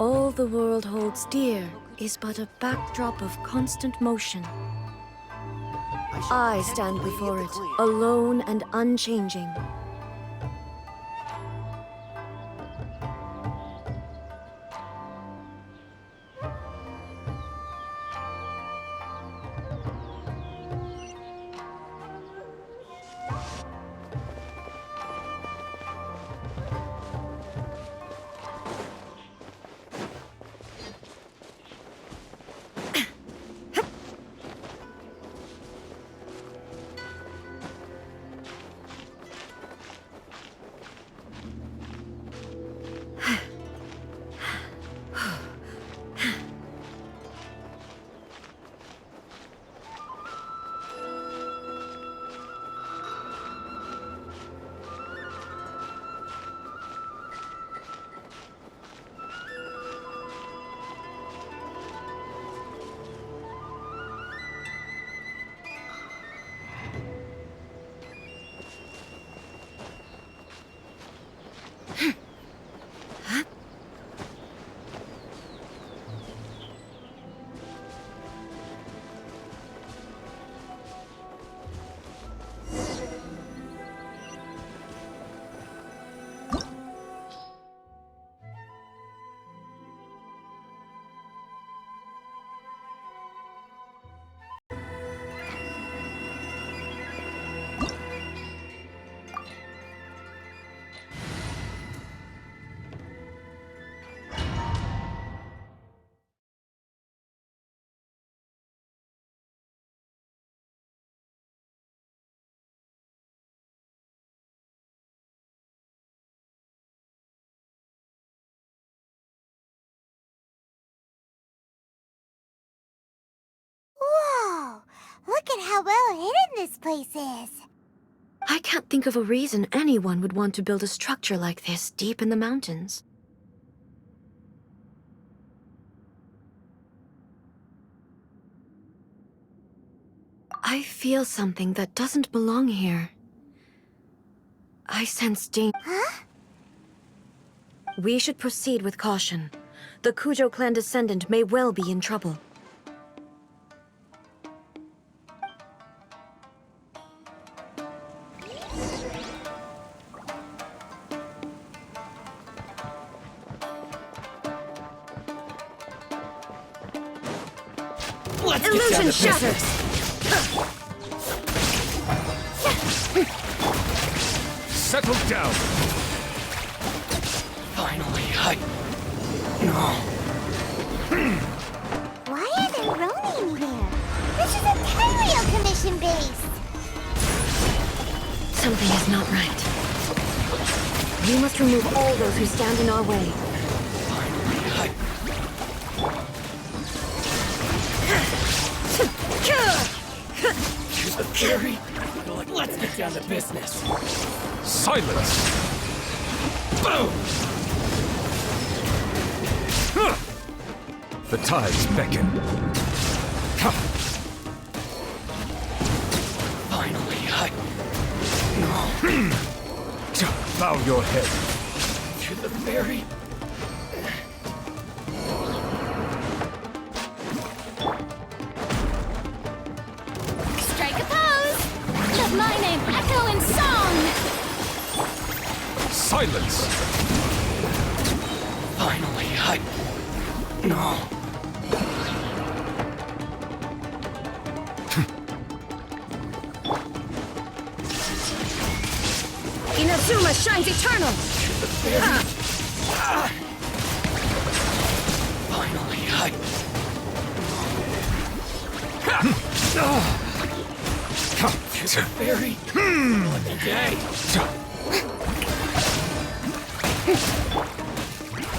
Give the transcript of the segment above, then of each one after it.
All the world holds dear is but a backdrop of constant motion. I stand before it, alone and unchanging. Whoa! Look at how well hidden this place is! I can't think of a reason anyone would want to build a structure like this deep in the mountains. I feel something that doesn't belong here. I sense danger. Huh? We should proceed with caution. The Kujo clan descendant may well be in trouble. Illusion shatters! Settle down! Finally, No. Why are there Ronin here? This is entirely a commission base! Something is not right. We must remove all those who stand in our way. Gary, let's get down to business. Silence! Boom! The tides beckon. Finally, bow your head. To the fairy. Strike a pose! Let my name echo in song! Silence! Finally, No. Inazuma shines eternal! Finally, To Very lucky day.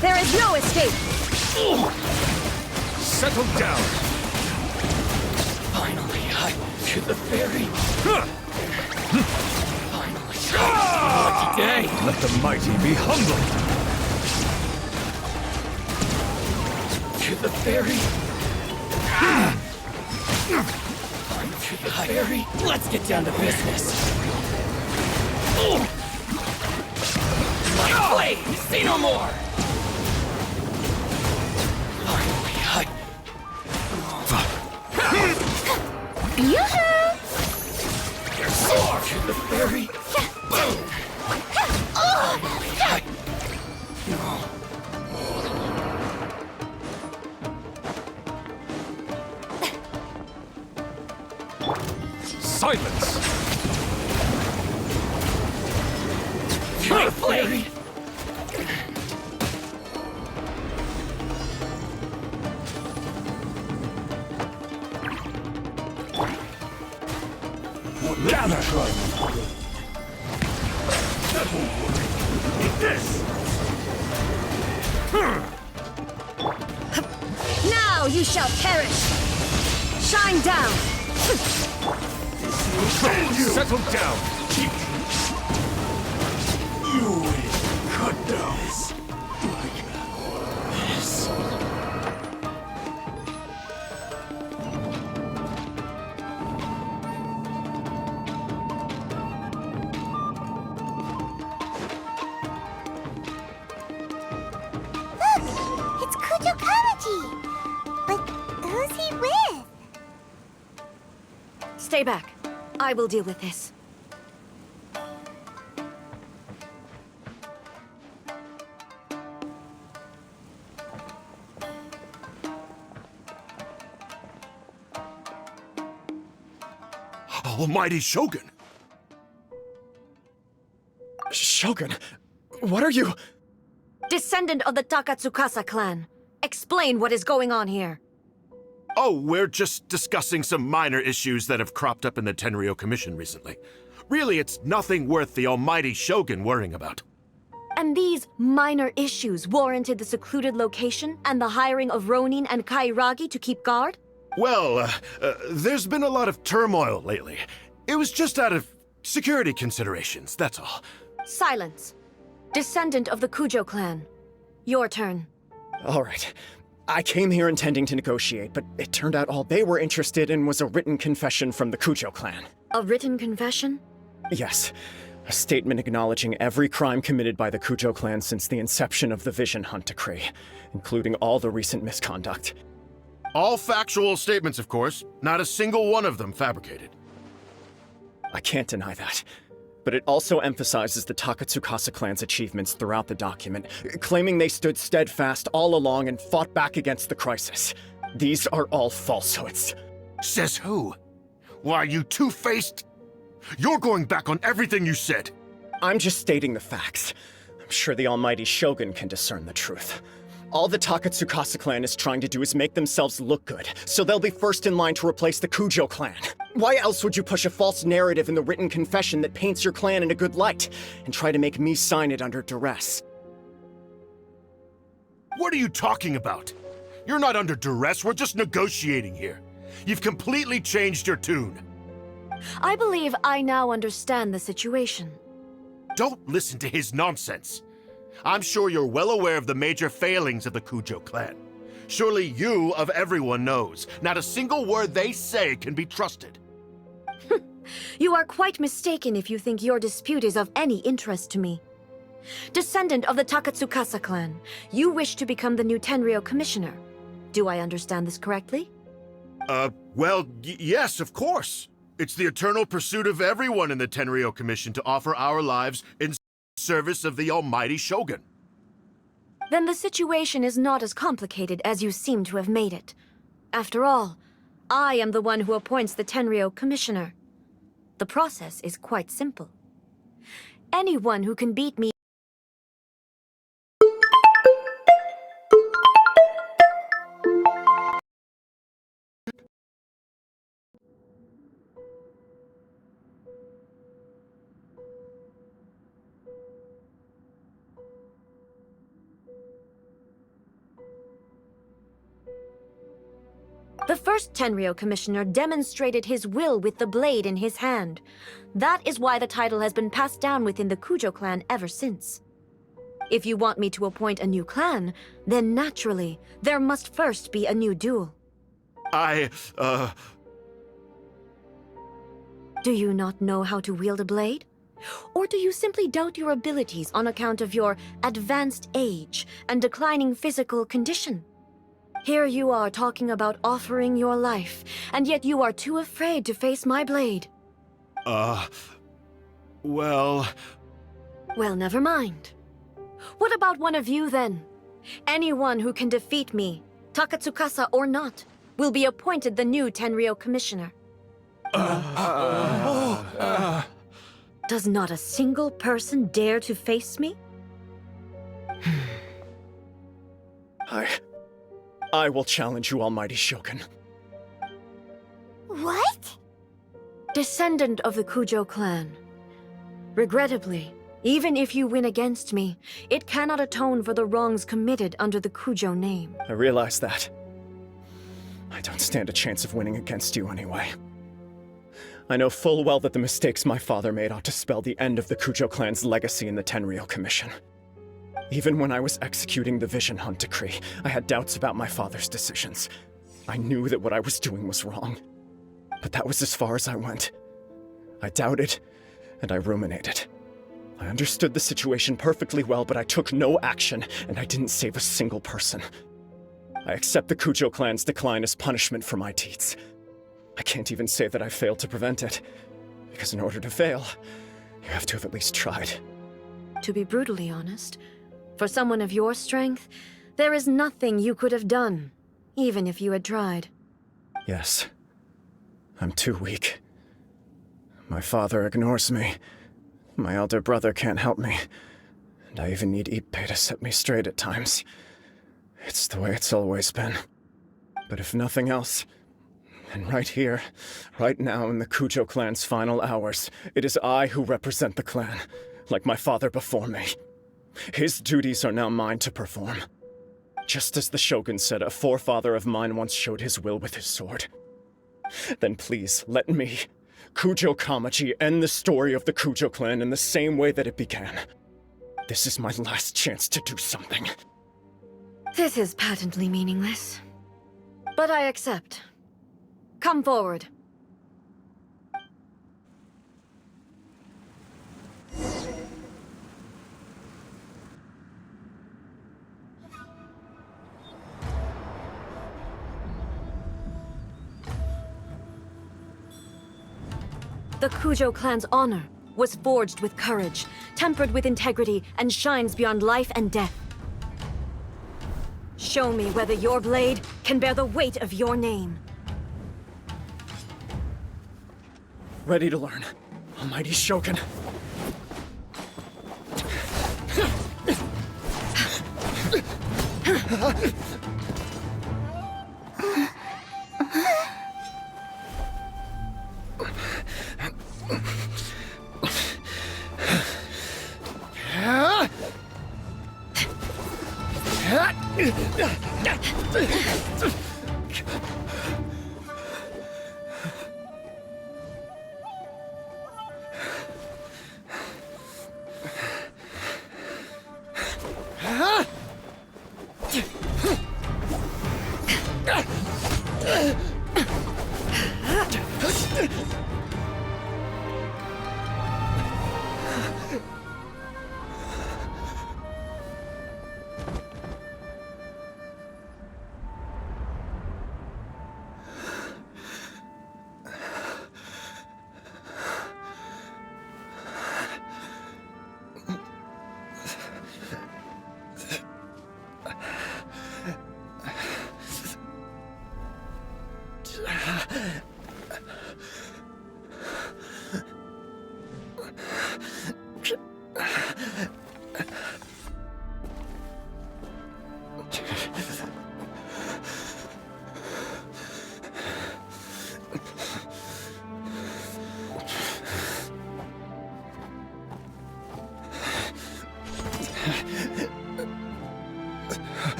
There is no escape! Settle down. Finally, to the ferry. Finally, lucky day. Let the mighty be humbled. To the ferry. To the ferry. Let's get down to business. My blade, say no more. Finally, Yoo-hoo! to the ferry. Silence. My blade. Gather. Eat this. Now you shall perish! Shine down! Settle down. You will cut down like this. Look! It's Kujo-Kamaji! But who's he with? Stay back. I will deal with this. Almighty Shogun! Shogun, what are you? Descendant of the Takatsukasa clan. Explain what is going on here. Oh, we're just discussing some minor issues that have cropped up in the Tenryou Commission recently. Really, it's nothing worth the almighty Shogun worrying about. And these minor issues warranted the secluded location and the hiring of Ronin and Kairagi to keep guard? Well, there's been a lot of turmoil lately. It was just out of security considerations, that's all. Silence. Descendant of the Kujo clan. Your turn. All right. I came here intending to negotiate, but it turned out all they were interested in was a written confession from the Kujo clan. A written confession? Yes. A statement acknowledging every crime committed by the Kujo clan since the inception of the Vision Hunt Decree, including all the recent misconduct. All factual statements, of course. Not a single one of them fabricated. I can't deny that. But it also emphasizes the Takatsukasa clan's achievements throughout the document, claiming they stood steadfast all along and fought back against the crisis. These are all falsehoods. Says who? Why, you two-faced... You're going back on everything you said. I'm just stating the facts. I'm sure the almighty Shogun can discern the truth. All the Takatsukasa clan is trying to do is make themselves look good, so they'll be first in line to replace the Kujo clan. Why else would you push a false narrative in the written confession that paints your clan in a good light, and try to make me sign it under duress? What are you talking about? You're not under duress, we're just negotiating here. You've completely changed your tune. I believe I now understand the situation. Don't listen to his nonsense. I'm sure you're well aware of the major failings of the Kujo clan. Surely you, of everyone, knows. Not a single word they say can be trusted. You are quite mistaken if you think your dispute is of any interest to me. Descendant of the Takatsukasa clan, you wish to become the new Tenryou commissioner. Do I understand this correctly? Well, yes, of course. It's the eternal pursuit of everyone in the Tenryou Commission to offer our lives in service of the almighty Shogun. Then the situation is not as complicated as you seem to have made it. After all, I am the one who appoints the Tenryou commissioner. The process is quite simple. Anyone who can beat me first Tenryou Commissioner demonstrated his will with the blade in his hand. That is why the title has been passed down within the Kujo clan ever since. If you want me to appoint a new clan, then naturally, there must first be a new duel. Do you not know how to wield a blade? Or do you simply doubt your abilities on account of your advanced age and declining physical condition? Here you are talking about offering your life, and yet you are too afraid to face my blade. Well, never mind. What about one of you, then? Anyone who can defeat me, Takatsukasa or not, will be appointed the new Tenryou Commissioner. Does not a single person dare to face me? I will challenge you, Almighty Shogun. What? Descendant of the Kujo clan. Regrettably, even if you win against me, it cannot atone for the wrongs committed under the Kujo name. I realize that. I don't stand a chance of winning against you anyway. I know full well that the mistakes my father made ought to spell the end of the Kujo clan's legacy in the Tenryou Commission. Even when I was executing the Vision Hunt decree, I had doubts about my father's decisions. I knew that what I was doing was wrong. But that was as far as I went. I doubted, and I ruminated. I understood the situation perfectly well, but I took no action, and I didn't save a single person. I accept the Kujo clan's decline as punishment for my deeds. I can't even say that I failed to prevent it, because in order to fail, you have to have at least tried. To be brutally honest, for someone of your strength, there is nothing you could have done, even if you had tried. Yes. I'm too weak. My father ignores me. My elder brother can't help me. And I even need Ippei to set me straight at times. It's the way it's always been. But if nothing else, and right here, right now in the Kujo clan's final hours, it is I who represent the clan, like my father before me. His duties are now mine to perform. Just as the Shogun said, a forefather of mine once showed his will with his sword. Then please, let me, Kujo Kamaji, end the story of the Kujo clan in the same way that it began. This is my last chance to do something. This is patently meaningless. But I accept. Come forward. The Kujo clan's honor was forged with courage, tempered with integrity, and shines beyond life and death. Show me whether your blade can bear the weight of your name. Ready to learn, Almighty Shogun.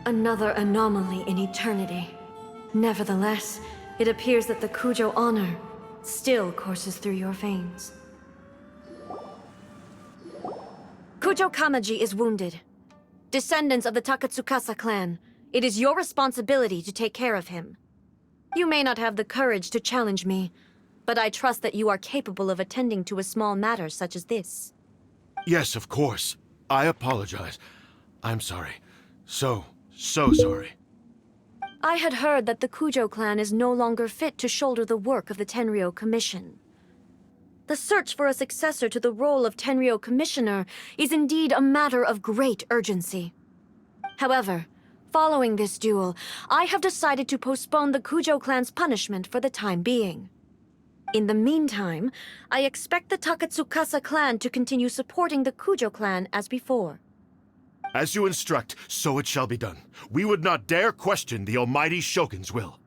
Another anomaly in eternity. Nevertheless, it appears that the Kujo honor still courses through your veins. Kujo Kamaji is wounded. Descendants of the Takatsukasa clan, it is your responsibility to take care of him. You may not have the courage to challenge me, but I trust that you are capable of attending to a small matter such as this. Yes, of course. I apologize. I'm sorry. So sorry. I had heard that the Kujo clan is no longer fit to shoulder the work of the Tenryou Commission. The search for a successor to the role of Tenryou Commissioner is indeed a matter of great urgency. However, following this duel, I have decided to postpone the Kujo clan's punishment for the time being. In the meantime, I expect the Takatsukasa clan to continue supporting the Kujo clan as before. As you instruct, so it shall be done. We would not dare question the almighty Shogun's will.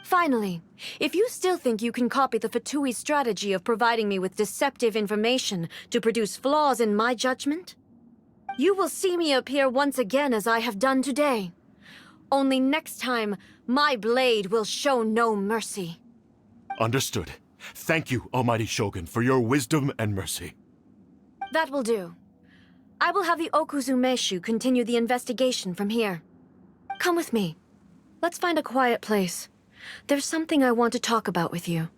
Finally, if you still think you can copy the Fatui's strategy of providing me with deceptive information to produce flaws in my judgment, you will see me appear once again as I have done today. Only next time, my blade will show no mercy. Understood. Thank you, almighty Shogun, for your wisdom and mercy. That will do. I will have the Okuzumeshu continue the investigation from here. Come with me. Let's find a quiet place. There's something I want to talk about with you.